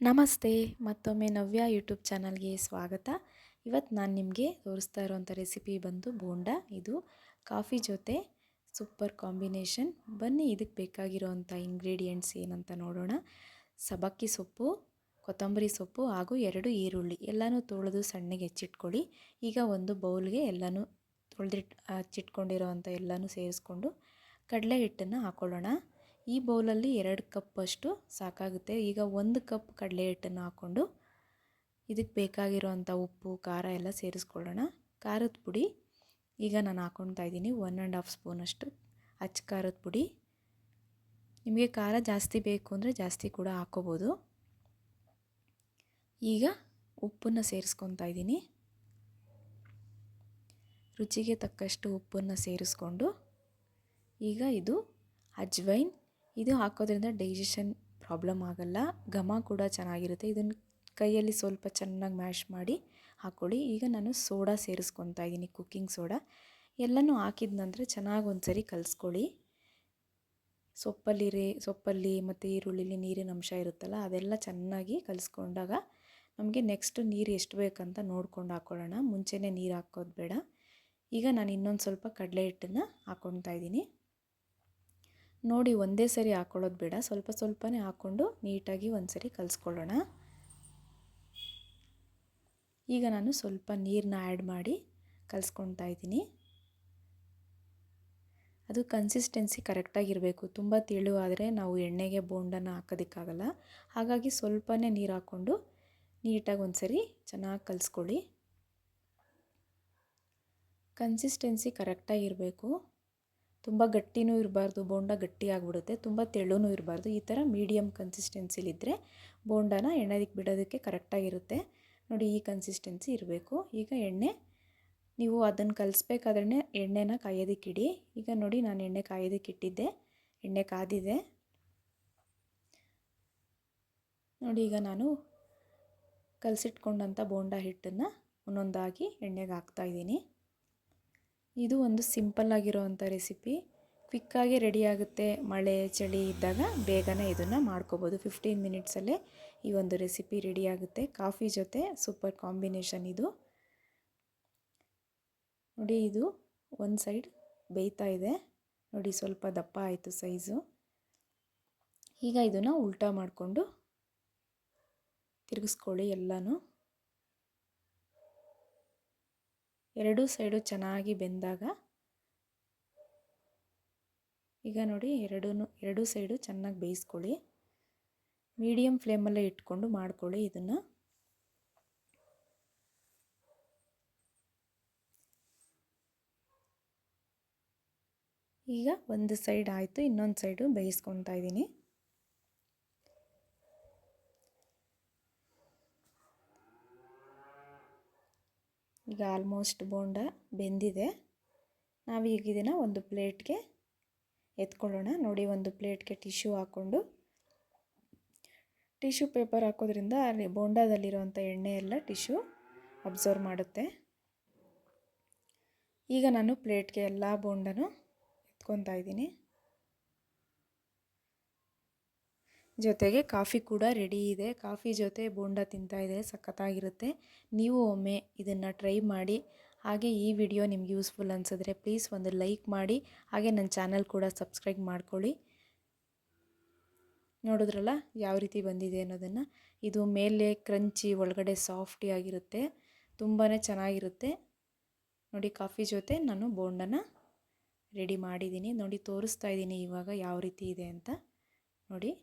ನಮಸ್ತೆ. ಮತ್ತೊಮ್ಮೆ ನವ್ಯ ಯೂಟ್ಯೂಬ್ ಚಾನಲ್ಗೆ ಸ್ವಾಗತ. ಇವತ್ತು ನಾನು ನಿಮಗೆ ತೋರಿಸ್ತಾ ಇರೋವಂಥ ರೆಸಿಪಿ ಬಂದು ಬೋಂಡ. ಇದು ಕಾಫಿ ಜೊತೆ ಸೂಪರ್ ಕಾಂಬಿನೇಷನ್. ಬನ್ನಿ ಇದಕ್ಕೆ ಬೇಕಾಗಿರೋವಂಥ ಇಂಗ್ರೀಡಿಯೆಂಟ್ಸ್ ಏನಂತ ನೋಡೋಣ. ಸಬ್ಬಕ್ಕಿ ಸೊಪ್ಪು, ಕೊತ್ತಂಬರಿ ಸೊಪ್ಪು ಹಾಗೂ 2 ಈರುಳ್ಳಿ ಎಲ್ಲನೂ ತೊಳೆದು ಸಣ್ಣಗೆ ಹೆಚ್ಚಿಟ್ಕೊಳ್ಳಿ. ಈಗ ಒಂದು ಬೌಲ್ಗೆ ಎಲ್ಲನೂ ಹಚ್ಚಿಟ್ಕೊಂಡಿರೋವಂಥ ಎಲ್ಲನೂ ಸೇರಿಸ್ಕೊಂಡು ಕಡಲೆ ಹಿಟ್ಟನ್ನು ಹಾಕ್ಕೊಳ್ಳೋಣ. ಈ ಬೌಲಲ್ಲಿ 2 ಕಪ್ ಅಷ್ಟು ಸಾಕಾಗುತ್ತೆ. ಈಗ 1 ಕಪ್ ಕಡಲೆ ಹಿಟ್ಟನ್ನು ಹಾಕ್ಕೊಂಡು ಇದಕ್ಕೆ ಬೇಕಾಗಿರೋವಂಥ ಉಪ್ಪು ಖಾರ ಎಲ್ಲ ಸೇರಿಸ್ಕೊಳ್ಳೋಣ. ಖಾರದ ಪುಡಿ ಈಗ ನಾನು ಹಾಕ್ಕೊಳ್ತಾ ಇದ್ದೀನಿ 1½ ಸ್ಪೂನಷ್ಟು ಅಚ್ಚ ಖಾರದ ಪುಡಿ. ನಿಮಗೆ ಖಾರ ಜಾಸ್ತಿ ಬೇಕು ಅಂದರೆ ಜಾಸ್ತಿ ಕೂಡ ಹಾಕ್ಕೋಬೋದು. ಈಗ ಉಪ್ಪನ್ನು ಸೇರಿಸ್ಕೊತಾ ಇದ್ದೀನಿ. ರುಚಿಗೆ ತಕ್ಕಷ್ಟು ಉಪ್ಪನ್ನು ಸೇರಿಸ್ಕೊಂಡು ಈಗ ಇದು ಅಜ್ವೈನ್. ಇದು ಹಾಕೋದ್ರಿಂದ ಡೈಜೆಷನ್ ಪ್ರಾಬ್ಲಮ್ ಆಗಲ್ಲ, ಘಮ ಕೂಡ ಚೆನ್ನಾಗಿರುತ್ತೆ. ಇದನ್ನು ಕೈಯಲ್ಲಿ ಸ್ವಲ್ಪ ಚೆನ್ನಾಗಿ ಮ್ಯಾಶ್ ಮಾಡಿ ಹಾಕ್ಕೊಳ್ಳಿ. ಈಗ ನಾನು ಸೋಡಾ ಸೇರಿಸ್ಕೊತಾ ಇದ್ದೀನಿ, ಕುಕ್ಕಿಂಗ್ ಸೋಡಾ. ಎಲ್ಲನೂ ಹಾಕಿದ ನಂತರ ಚೆನ್ನಾಗಿ ಒಂದ್ಸರಿ ಕಲಿಸ್ಕೊಳ್ಳಿ. ಸೊಪ್ಪಲ್ಲಿ ಮತ್ತು ಈರುಳ್ಳಿಲಿ ನೀರಿನ ಅಂಶ ಇರುತ್ತಲ್ಲ, ಅದೆಲ್ಲ ಚೆನ್ನಾಗಿ ಕಲಿಸ್ಕೊಂಡಾಗ ನಮಗೆ ನೆಕ್ಸ್ಟ್ ನೀರು ಎಷ್ಟು ಬೇಕಂತ ನೋಡ್ಕೊಂಡು ಹಾಕ್ಕೊಳ್ಳೋಣ. ಮುಂಚೆನೇ ನೀರು ಹಾಕೋದು ಬೇಡ. ಈಗ ನಾನು ಇನ್ನೊಂದು ಸ್ವಲ್ಪ ಕಡಲೆ ಹಿಟ್ಟನ್ನು ಹಾಕ್ಕೊತಾ ಇದ್ದೀನಿ. ನೋಡಿ, ಒಂದೇ ಸರಿ ಹಾಕ್ಕೊಳ್ಳೋದು ಬೇಡ, ಸ್ವಲ್ಪ ಸ್ವಲ್ಪನೇ ಹಾಕ್ಕೊಂಡು ನೀಟಾಗಿ ಒಂದ್ಸರಿ ಕಲಿಸ್ಕೊಳ್ಳೋಣ. ಈಗ ನಾನು ಸ್ವಲ್ಪ ನೀರನ್ನ ಆ್ಯಡ್ ಮಾಡಿ ಕಲಿಸ್ಕೊತಾ ಇದ್ದೀನಿ. ಅದು ಕನ್ಸಿಸ್ಟೆನ್ಸಿ ಕರೆಕ್ಟಾಗಿರಬೇಕು. ತುಂಬ ತೆಳುವಾದರೆ ನಾವು ಎಣ್ಣೆಗೆ ಬೋಂಡನ ಹಾಕೋದಕ್ಕಾಗಲ್ಲ. ಹಾಗಾಗಿ ಸ್ವಲ್ಪನೇ ನೀರು ಹಾಕ್ಕೊಂಡು ನೀಟಾಗಿ ಒಂದ್ಸರಿ ಚೆನ್ನಾಗಿ ಕಲಿಸ್ಕೊಳ್ಳಿ. ಕನ್ಸಿಸ್ಟೆನ್ಸಿ ಕರೆಕ್ಟಾಗಿರಬೇಕು. ತುಂಬ ಗಟ್ಟಿನೂ ಇರಬಾರ್ದು, ಬೋಂಡ ಗಟ್ಟಿ ಆಗಿಬಿಡುತ್ತೆ. ತುಂಬ ತೆಳುನೂ ಇರಬಾರ್ದು. ಈ ಥರ ಮೀಡಿಯಮ್ ಕನ್ಸಿಸ್ಟೆನ್ಸಿಲಿದ್ದರೆ ಬೋಂಡನ ಎಣ್ಣೆದಕ್ಕೆ ಬಿಡೋದಕ್ಕೆ ಕರೆಕ್ಟಾಗಿರುತ್ತೆ. ನೋಡಿ, ಈ ಕನ್ಸಿಸ್ಟೆನ್ಸಿ ಇರಬೇಕು. ಈಗ ನೀವು ಅದನ್ನು ಕಲಿಸ್ಬೇಕಾದ್ರೆ ಎಣ್ಣೆನ ಕಾಯೋದಕ್ಕಿಡಿ. ಈಗ ನೋಡಿ, ನಾನು ಎಣ್ಣೆ ಕಾಯೋದಕ್ಕಿಟ್ಟಿದ್ದೆ, ಎಣ್ಣೆ ಕಾದಿದೆ. ನೋಡಿ, ಈಗ ನಾನು ಕಲಸಿಟ್ಕೊಂಡಂಥ ಬೋಂಡ ಹಿಟ್ಟನ್ನು ಒಂದೊಂದಾಗಿ ಎಣ್ಣೆಗೆ ಹಾಕ್ತಾಯಿದ್ದೀನಿ. ಇದು ಒಂದು ಸಿಂಪಲ್ ಆಗಿರೋವಂಥ ರೆಸಿಪಿ, ಕ್ವಿಕ್ಕಾಗಿ ರೆಡಿ ಆಗುತ್ತೆ. ಮಳೆ ಚಳಿ ಇದ್ದಾಗ ಬೇಗನೆ ಇದನ್ನು ಮಾಡ್ಕೋಬೋದು. 15 ಮಿನಿಟ್ಸಲ್ಲೇ ಈ ಒಂದು ರೆಸಿಪಿ ರೆಡಿ ಆಗುತ್ತೆ. ಕಾಫಿ ಜೊತೆ ಸೂಪರ್ ಕಾಂಬಿನೇಷನ್ ಇದು. ನೋಡಿ, ಇದು ಒಂದು ಸೈಡ್ ಬೇಯ್ತಾ ಇದೆ. ನೋಡಿ, ಸ್ವಲ್ಪ ದಪ್ಪ ಆಯಿತು ಸೈಜು. ಈಗ ಇದನ್ನು ಉಲ್ಟಾ ಮಾಡಿಕೊಂಡು ತಿರುಗಿಸ್ಕೊಳ್ಳಿ ಎಲ್ಲನೂ. 2 ಸೈಡು ಚೆನ್ನಾಗಿ ಬೆಂದಾಗ, ಈಗ ನೋಡಿ, ಎರಡು ಸೈಡು ಚೆನ್ನಾಗಿ ಬೇಯಿಸ್ಕೊಳ್ಳಿ. ಮೀಡಿಯಮ್ ಫ್ಲೇಮಲ್ಲೇ ಇಟ್ಕೊಂಡು ಮಾಡ್ಕೊಳ್ಳಿ ಇದನ್ನು. ಈಗ ಒಂದು ಸೈಡ್ ಆಯಿತು, ಇನ್ನೊಂದು ಸೈಡು ಬೇಯಿಸ್ಕೊತಾ ಇದ್ದೀನಿ. ಈಗ ಆಲ್ಮೋಸ್ಟ್ ಬೋಂಡ ಬೆಂದಿದೆ. ನಾವೀಗ ಇದನ್ನು ಒಂದು ಪ್ಲೇಟ್ಗೆ ಎತ್ಕೊಳ್ಳೋಣ. ನೋಡಿ, ಒಂದು ಪ್ಲೇಟ್ಗೆ ಟಿಶ್ಯೂ ಹಾಕ್ಕೊಂಡು, ಟಿಶ್ಯೂ ಪೇಪರ್ ಹಾಕೋದ್ರಿಂದ ಅಲ್ಲಿ ಬೋಂಡದಲ್ಲಿರುವಂಥ ಎಣ್ಣೆ ಎಲ್ಲ ಟಿಶ್ಯೂ ಅಬ್ಸರ್ವ್ ಮಾಡುತ್ತೆ. ಈಗ ನಾನು ಪ್ಲೇಟ್ಗೆ ಎಲ್ಲ ಬೋಂಡನೂ ಎತ್ಕೊತಾ ಇದ್ದೀನಿ. ಜೊತೆಗೆ ಕಾಫಿ ಕೂಡ ರೆಡಿ ಇದೆ. ಕಾಫಿ ಜೊತೆ ಬೋಂಡ ತಿಂತಾಯಿದ್ರೆ ಸಖತ್ತಾಗಿರುತ್ತೆ. ನೀವು ಒಮ್ಮೆ ಇದನ್ನು ಟ್ರೈ ಮಾಡಿ. ಹಾಗೆ ಈ ವಿಡಿಯೋ ನಿಮ್ಗೆ ಯೂಸ್ಫುಲ್ ಅನಿಸಿದ್ರೆ ಪ್ಲೀಸ್ ಒಂದು ಲೈಕ್ ಮಾಡಿ. ಹಾಗೆ ನನ್ನ ಚಾನಲ್ ಕೂಡ ಸಬ್ಸ್ಕ್ರೈಬ್ ಮಾಡ್ಕೊಳ್ಳಿ. ನೋಡಿದ್ರಲ್ಲ ಯಾವ ರೀತಿ ಬಂದಿದೆ ಅನ್ನೋದನ್ನು. ಇದು ಮೇಲೆ ಕ್ರಂಚಿ, ಒಳಗಡೆ ಸಾಫ್ಟಿ ಆಗಿರುತ್ತೆ, ತುಂಬಾ ಚೆನ್ನಾಗಿರುತ್ತೆ. ನೋಡಿ, ಕಾಫಿ ಜೊತೆ ನಾನು ಬೋಂಡನ ರೆಡಿ ಮಾಡಿದ್ದೀನಿ. ನೋಡಿ, ತೋರಿಸ್ತಾ ಇದ್ದೀನಿ ಇವಾಗ ಯಾವ ರೀತಿ ಇದೆ ಅಂತ. ನೋಡಿ,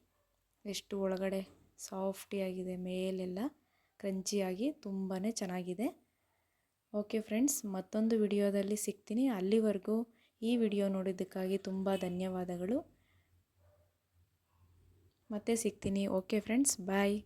ಎಷ್ಟು ಒಳಗಡೆ ಸಾಫ್ಟಿಯಾಗಿದೆ, ಮೇಲೆಲ್ಲ ಕ್ರಂಚಿಯಾಗಿ ತುಂಬಾ ಚೆನ್ನಾಗಿದೆ. ಓಕೆ ಫ್ರೆಂಡ್ಸ್, ಮತ್ತೊಂದು ವಿಡಿಯೋದಲ್ಲಿ ಸಿಗ್ತೀನಿ. ಅಲ್ಲಿವರೆಗೂ ಈ ವಿಡಿಯೋ ನೋಡಿದ್ದಕ್ಕಾಗಿ ತುಂಬ ಧನ್ಯವಾದಗಳು. ಮತ್ತೆ ಸಿಗ್ತೀನಿ. ಓಕೆ ಫ್ರೆಂಡ್ಸ್, ಬಾಯ್.